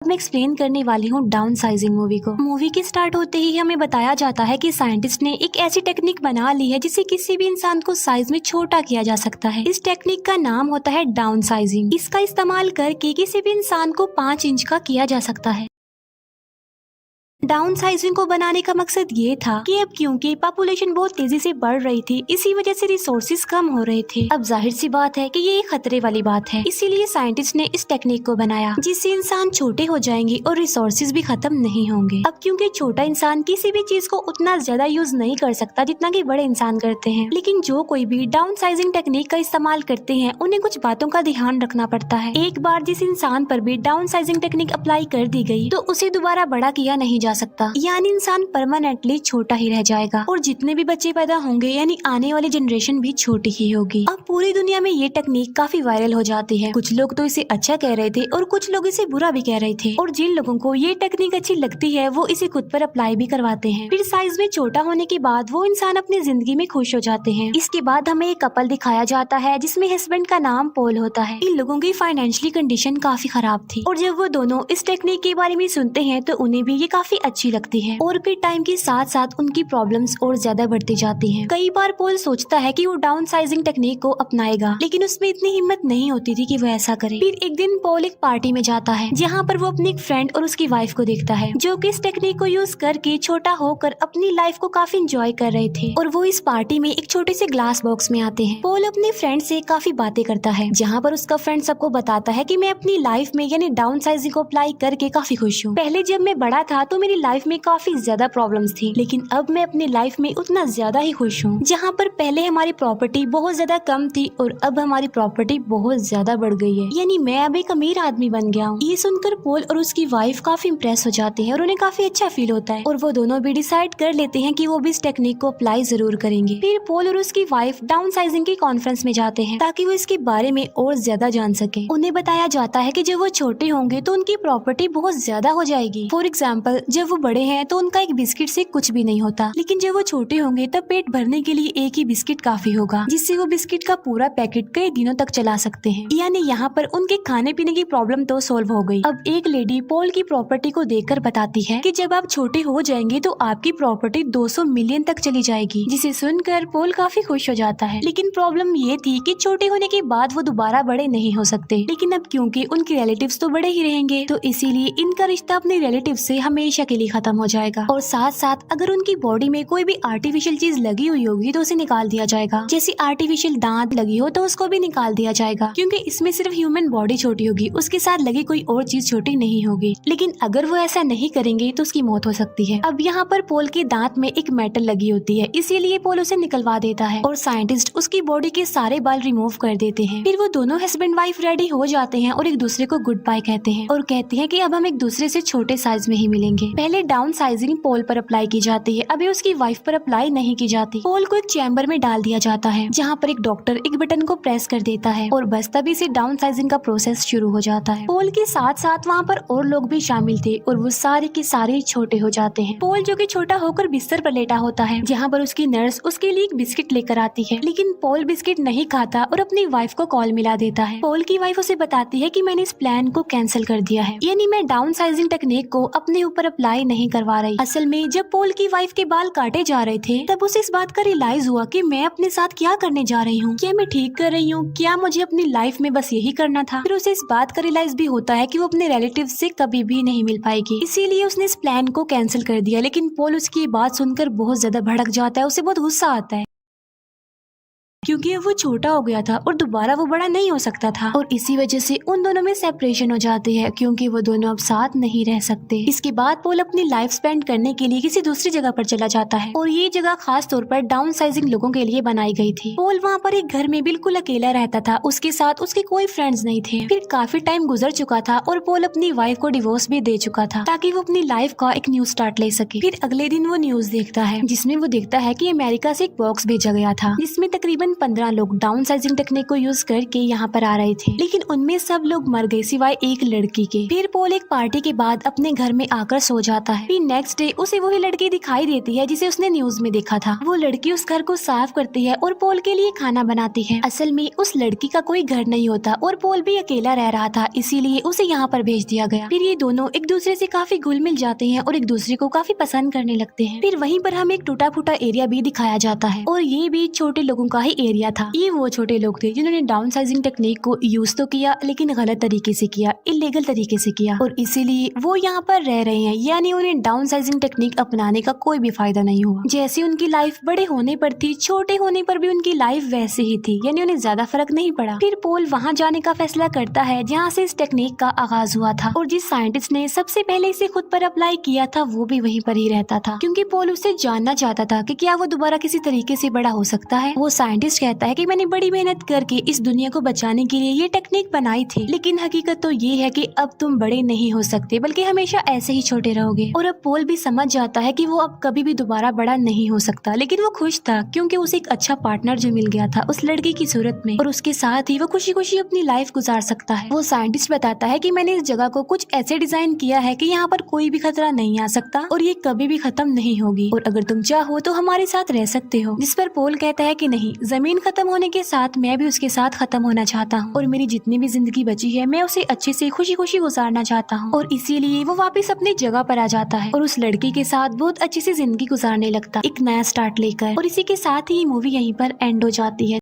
मैं एक्सप्लेन करने वाली हूँ डाउन साइजिंग मूवी को। मूवी के स्टार्ट होते ही हमें बताया जाता है कि साइंटिस्ट ने एक ऐसी टेक्निक बना ली है जिससे किसी भी इंसान को साइज में छोटा किया जा सकता है। इस टेक्निक का नाम होता है डाउन साइजिंग। इसका इस्तेमाल करके किसी भी इंसान को 5 इंच का किया जा सकता है। डाउन साइजिंग को बनाने का मकसद ये था कि अब क्योंकि पॉपुलेशन बहुत तेजी से बढ़ रही थी, इसी वजह से रिसोर्सेज कम हो रहे थे। अब जाहिर सी बात है कि ये एक खतरे वाली बात है, इसीलिए साइंटिस्ट ने इस टेक्निक को बनाया जिससे इंसान छोटे हो जाएंगे और रिसोर्सेज भी खत्म नहीं होंगे। अब क्योंकि छोटा इंसान किसी भी चीज को उतना ज्यादा यूज नहीं कर सकता जितना कि बड़े इंसान करते हैं, लेकिन जो कोई भी डाउन साइजिंग टेक्निक का इस्तेमाल करते हैं उन्हें कुछ बातों का ध्यान रखना पड़ता है। एक बार जिस इंसान पर भी डाउन साइजिंग टेक्निक अप्लाई कर दी गई तो उसे दोबारा बड़ा किया नहीं जा सकता, यानी इंसान परमानेंटली छोटा ही रह जाएगा और जितने भी बच्चे पैदा होंगे यानी आने वाली जनरेशन भी छोटी ही होगी। अब पूरी दुनिया में ये टेक्निक काफी वायरल हो जाती है। कुछ लोग तो इसे अच्छा कह रहे थे और कुछ लोग इसे बुरा भी कह रहे थे, और जिन लोगों को ये टेक्निक अच्छी लगती है वो इसे खुद पर अप्लाई भी करवाते हैं। फिर साइज में छोटा होने के बाद वो इंसान अपनी जिंदगी में खुश हो जाते हैं। इसके बाद हमें एक कपल दिखाया जाता है जिसमें हस्बैंड का नाम पॉल होता है। इन लोगों की फाइनेंशियली कंडीशन काफी खराब थी और जब वो दोनों इस टेक्निक के बारे में सुनते हैं तो उन्हें भी ये काफी अच्छी लगती है, और फिर टाइम के साथ साथ उनकी प्रॉब्लम्स और ज्यादा बढ़ती जाती हैं। कई बार पॉल सोचता है कि वो डाउन साइजिंग टेक्निक को अपनाएगा, लेकिन उसमें इतनी हिम्मत नहीं होती थी कि वो ऐसा करे। फिर एक दिन पॉल एक पार्टी में जाता है जहाँ पर वो अपनी एक फ्रेंड और उसकी वाइफ को देखता है जो कि इस टेक्निक को यूज करके छोटा होकर अपनी लाइफ को काफी एंजॉय कर रहे थे, और वो इस पार्टी में एक छोटे से ग्लास बॉक्स में आते हैं। पॉल अपने फ्रेंड से काफी बातें करता है जहाँ पर उसका फ्रेंड सबको बताता है कि मैं अपनी लाइफ में यानी डाउन साइजिंग को अप्लाई करके काफी खुश हूँ। पहले जब मैं बड़ा था तो मेरी लाइफ में काफी ज्यादा प्रॉब्लम्स थी, लेकिन अब मैं अपनी लाइफ में उतना ज्यादा ही खुश हूँ। जहाँ पर पहले हमारी प्रॉपर्टी बहुत ज्यादा कम थी और अब हमारी प्रॉपर्टी बहुत ज्यादा बढ़ गई है, यानी मैं अब एक अमीर आदमी बन गया हूँ। ये सुनकर पॉल और उसकी वाइफ काफी इम्प्रेस हो जाते हैं और उन्हें काफी अच्छा फील होता है, और वो दोनों भी डिसाइड कर लेते हैं कि वो भी इस टेक्निक को अप्लाई जरूर करेंगे। फिर पॉल और उसकी वाइफ डाउन साइजिंग की कॉन्फ्रेंस में जाते हैं ताकि वो इसके बारे में और ज्यादा जान सके। उन्हें बताया जाता है कि जब वो छोटे होंगे तो उनकी प्रॉपर्टी बहुत ज्यादा हो जाएगी। फॉर एग्जाम्पल, जब वो बड़े हैं तो उनका एक बिस्किट से कुछ भी नहीं होता, लेकिन जब वो छोटे होंगे तब पेट भरने के लिए एक ही बिस्किट काफी होगा, जिससे वो बिस्किट का पूरा पैकेट कई दिनों तक चला सकते हैं। यानी यहाँ पर उनके खाने पीने की प्रॉब्लम तो सॉल्व हो गई। अब एक लेडी पॉल की प्रॉपर्टी को देखकर बताती है कि जब आप छोटे हो जाएंगे तो आपकी प्रॉपर्टी 200 मिलियन तक चली जाएगी, जिसे सुनकर पॉल काफी खुश हो जाता है। लेकिन प्रॉब्लम ये थी कि छोटे होने के बाद वो दोबारा बड़े नहीं हो सकते, लेकिन अब क्योंकि उनके रिलेटिव्स तो बड़े ही रहेंगे तो इसीलिए इनका रिश्ता अपने रिलेटिव से हमेशा के लिए खत्म हो जाएगा। और साथ साथ अगर उनकी बॉडी में कोई भी आर्टिफिशियल चीज लगी हुई होगी तो उसे निकाल दिया जाएगा। जैसे आर्टिफिशियल दांत लगी हो तो उसको भी निकाल दिया जाएगा, क्योंकि इसमें सिर्फ ह्यूमन बॉडी छोटी होगी, उसके साथ लगी कोई और चीज छोटी नहीं होगी। लेकिन अगर वो ऐसा नहीं करेंगे तो उसकी मौत हो सकती है। अब यहाँ पर पॉल के दांत में एक मेटल लगी होती है, इसीलिए पॉल उसे निकलवा देता है और साइंटिस्ट उसकी बॉडी के सारे बाल रिमूव कर देते हैं। फिर वो दोनों हस्बैंड वाइफ रेडी हो जाते हैं और एक दूसरे को गुड बाय कहते हैं और कहते हैं कि अब हम एक दूसरे से छोटे साइज में ही मिलेंगे। पहले डाउन साइजिंग पॉल पर अप्लाई की जाती है, अभी उसकी वाइफ पर अप्लाई नहीं की जाती। पॉल को एक चैम्बर में डाल दिया जाता है जहाँ पर एक डॉक्टर एक बटन को प्रेस कर देता है और बस तभी से डाउन साइजिंग का प्रोसेस शुरू हो जाता है। पॉल के साथ साथ वहाँ पर और लोग भी शामिल थे और वो सारे के सारे छोटे हो जाते हैं। पॉल जो कि छोटा होकर बिस्तर पर लेटा होता है जहाँ पर उसकी नर्स उसके लिए एक बिस्किट लेकर आती है, लेकिन पॉल बिस्किट नहीं खाता और अपनी वाइफ को कॉल मिला देता है। पॉल की वाइफ उसे बताती है कि मैंने इस प्लान को कैंसिल कर दिया है, यानी मैं डाउन साइजिंग टेक्निक को अपने ऊपर अप्लाई नहीं करवा रही। असल में जब पॉल की वाइफ के बाल काटे जा रहे थे तब उसे इस बात का रियलाइज हुआ कि मैं अपने साथ क्या करने जा रही हूँ, क्या मैं ठीक कर रही हूँ, क्या मुझे अपनी लाइफ में बस यही करना था। फिर उसे इस बात का रियलाइज भी होता है कि वो अपने रिलेटिव से कभी भी नहीं मिल पाएगी, इसीलिए उसने इस प्लान को कैंसिल कर दिया। लेकिन पॉल उसकी बात सुनकर बहुत ज्यादा भड़क जाता है, उसे बहुत गुस्सा आता है क्योंकि अब वो छोटा हो गया था और दोबारा वो बड़ा नहीं हो सकता था, और इसी वजह से उन दोनों में सेपरेशन हो जाती है क्योंकि वो दोनों अब साथ नहीं रह सकते। इसके बाद पॉल अपनी लाइफ स्पेंड करने के लिए किसी दूसरी जगह पर चला जाता है और ये जगह खास तौर पर डाउन साइजिंग लोगों के लिए बनाई गई थी। पॉल वहाँ पर एक घर में बिल्कुल अकेला रहता था, उसके साथ उसके कोई फ्रेंड्स नहीं थे। फिर काफी टाइम गुजर चुका था और पॉल अपनी वाइफ को डिवोर्स भी दे चुका था ताकि वो अपनी लाइफ का एक न्यू स्टार्ट ले सके। फिर अगले दिन वो न्यूज देखता है जिसमें वो देखता है कि अमेरिका से एक बॉक्स भेजा गया था जिसमें तकरीबन 15 लोग डाउन साइजिंग टेक्निक को यूज करके यहाँ पर आ रहे थे, लेकिन उनमें सब लोग मर गए सिवाय एक लड़की के। फिर पॉल एक पार्टी के बाद अपने घर में आकर सो जाता है। फिर नेक्स्ट डे उसे वही लड़की दिखाई देती है जिसे उसने न्यूज में देखा था। वो लड़की उस घर को साफ करती है और पॉल के लिए खाना बनाती है। असल में उस लड़की का कोई घर नहीं होता और पॉल भी अकेला रह रहा था, इसीलिए उसे यहाँ पर भेज दिया गया। फिर ये दोनों एक दूसरे से काफी घुल मिल जाते हैं और एक दूसरे को काफी पसंद करने लगते हैं। फिर वहीं पर हमें एक टूटा फूटा एरिया भी दिखाया जाता है और ये भी छोटे लोगों का ही एरिया था। ये वो छोटे लोग थे जिन्होंने डाउन साइजिंग टेक्निक को यूज तो किया, लेकिन गलत तरीके से किया, इलीगल तरीके से किया, और इसीलिए वो यहाँ पर रह रहे हैं। यानी उन्हें डाउन साइजिंग टेक्निक अपनाने का कोई भी फायदा नहीं हुआ। जैसे उनकी लाइफ बड़े होने पर थी, छोटे होने पर भी उनकी लाइफ वैसे ही थी, यानी उन्हें ज्यादा फर्क नहीं पड़ा। फिर पॉल वहाँ जाने का फैसला करता है जहाँ से इस टेक्निक का आगाज हुआ था, और जिस साइंटिस्ट ने सबसे पहले इसे खुद पर अप्लाई किया था वो भी वहीं पर ही रहता था, क्योंकि पॉल उससे जानना चाहता था कि क्या वो दोबारा किसी तरीके से बड़ा हो सकता है। वो साइंटिस्ट कहता है कि मैंने बड़ी मेहनत करके इस दुनिया को बचाने के लिए ये टेक्निक बनाई थी, लेकिन हकीकत तो ये है कि अब तुम बड़े नहीं हो सकते, बल्कि हमेशा ऐसे ही छोटे रहोगे। और अब पॉल भी समझ जाता है कि वो अब कभी भी दोबारा बड़ा नहीं हो सकता, लेकिन वो खुश था क्योंकि उसे एक अच्छा पार्टनर जो मिल गया था उस लड़की की सूरत में, और उसके साथ ही वो खुशी खुशी अपनी लाइफ गुजार सकता है। वो साइंटिस्ट बताता है कि मैंने इस जगह को कुछ ऐसे डिजाइन किया है कि यहाँ पर कोई भी खतरा नहीं आ सकता और ये कभी भी खत्म नहीं होगी, और अगर तुम चाहो तो हमारे साथ रह सकते हो। जिस पर पॉल कहता है कि नहीं, जमीन खत्म होने के साथ मैं भी उसके साथ खत्म होना चाहता हूँ, और मेरी जितनी भी जिंदगी बची है मैं उसे अच्छे से खुशी खुशी गुजारना चाहता हूँ। और इसीलिए वो वापस अपनी जगह पर आ जाता है और उस लड़की के साथ बहुत अच्छी सी जिंदगी गुजारने लगता, एक नया स्टार्ट लेकर। और इसी के साथ ही मूवी यहीं पर एंड हो जाती है।